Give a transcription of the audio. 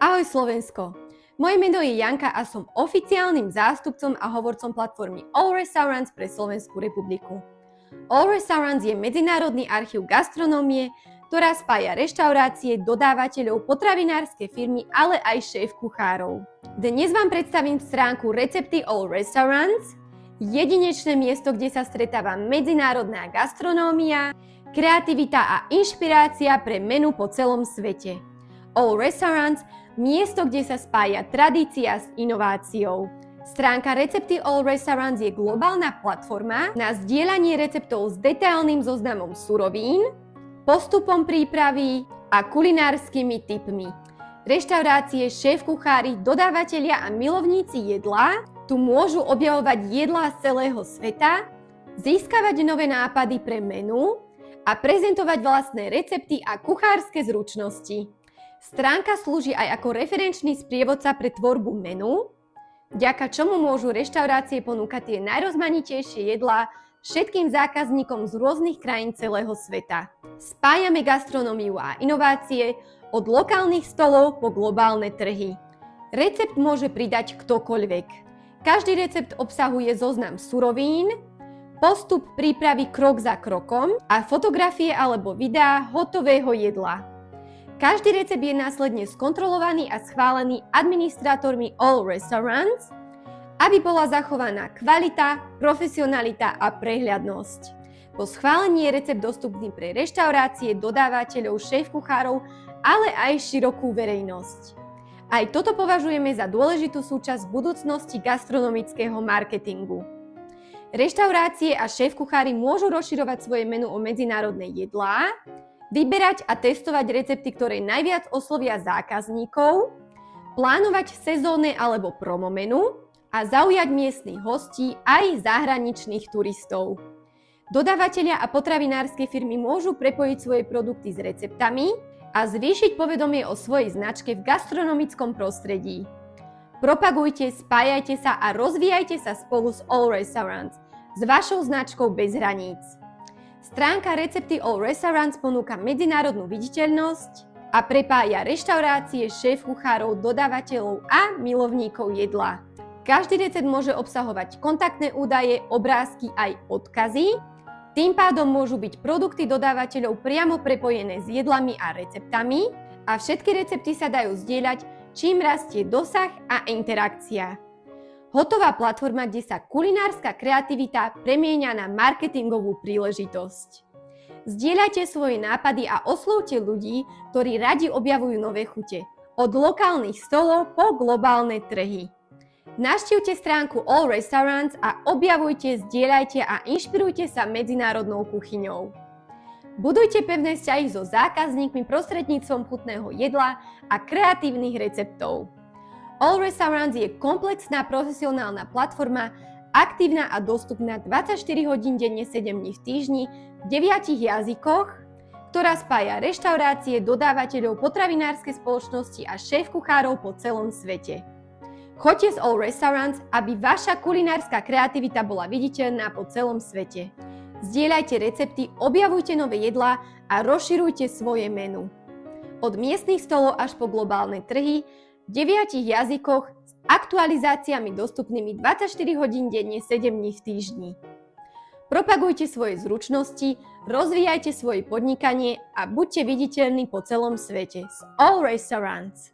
Ahoj Slovensko! Moje meno je Janka a som oficiálnym zástupcom a hovorcom platformy All Restaurants pre Slovenskú republiku. All Restaurants je medzinárodný archív gastronómie, ktorá spája reštaurácie, dodávateľov, potravinárske firmy, ale aj šéf-kuchárov. Dnes vám predstavím stránku Recepty All Restaurants, jedinečné miesto, kde sa stretáva medzinárodná gastronómia, kreativita a inšpirácia pre menu po celom svete. All Restaurants, miesto, kde sa spája tradícia s inováciou. Stránka Recepty All Restaurants je globálna platforma na zdieľanie receptov s detailným zoznamom surovín, postupom prípravy a kulinárskymi tipmi. Reštaurácie, šéf-kuchári, dodávateľia a milovníci jedla tu môžu objavovať jedlá z celého sveta, získavať nové nápady pre menu a prezentovať vlastné recepty a kuchárske zručnosti. Stránka slúži aj ako referenčný sprievodca pre tvorbu menu, vďaka čomu môžu reštaurácie ponúkať tie najrozmanitejšie jedlá všetkým zákazníkom z rôznych krajín celého sveta. Spájame gastronómiu a inovácie od lokálnych stolov po globálne trhy. Recept môže pridať ktokoľvek. Každý recept obsahuje zoznam surovín, postup prípravy krok za krokom a fotografie alebo videá hotového jedla. Každý recept je následne skontrolovaný a schválený administrátormi All Restaurants, aby bola zachovaná kvalita, profesionalita a prehľadnosť. Po schválení je recept dostupný pre reštaurácie, dodávateľov, šéf-kuchárov, ale aj širokú verejnosť. Aj toto považujeme za dôležitú súčasť budúcnosti gastronomického marketingu. Reštaurácie a šéf-kuchári môžu rozširovať svoje menu o medzinárodné jedlá, vyberať a testovať recepty, ktoré najviac oslovia zákazníkov, plánovať sezónne alebo promo menu a zaujať miestnych hostí aj zahraničných turistov. Dodávatelia a potravinárske firmy môžu prepojiť svoje produkty s receptami a zvýšiť povedomie o svojej značke v gastronomickom prostredí. Propagujte, spájajte sa a rozvíjajte sa spolu s All Restaurants, s vašou značkou bez hraníc. Stránka Recepty All Restaurants ponúka medzinárodnú viditeľnosť a prepája reštaurácie, šéf-kuchárov, dodávateľov a milovníkov jedla. Každý recept môže obsahovať kontaktné údaje, obrázky aj odkazy, tým pádom môžu byť produkty dodávateľov priamo prepojené s jedlami a receptami a všetky recepty sa dajú zdieľať, čím rastie dosah a interakcia. Hotová platforma, kde sa kulinárska kreativita premieňa na marketingovú príležitosť. Zdieľajte svoje nápady a oslovte ľudí, ktorí radi objavujú nové chute, od lokálnych stolov po globálne trhy. Navštívte stránku All Restaurants a objavujte, zdieľajte a inšpirujte sa medzinárodnou kuchyňou. Budujte pevné vzťahy so zákazníkmi prostredníctvom chutného jedla a kreatívnych receptov. All Restaurants je komplexná profesionálna platforma, aktívna a dostupná 24 hodín denne 7 dní v týždni v 9 jazykoch, ktorá spája reštaurácie, dodávateľov, potravinárske spoločnosti a šéf-kuchárov po celom svete. Choďte s All Restaurants, aby vaša kulinárska kreativita bola viditeľná po celom svete. Zdieľajte recepty, objavujte nové jedlá a rozširujte svoje menu. Od miestnych stolov až po globálne trhy, v 9 jazykoch s aktualizáciami dostupnými 24 hodín denne 7 dní v týždni. Propagujte svoje zručnosti, rozvíjajte svoje podnikanie a buďte viditeľní po celom svete s All Restaurants.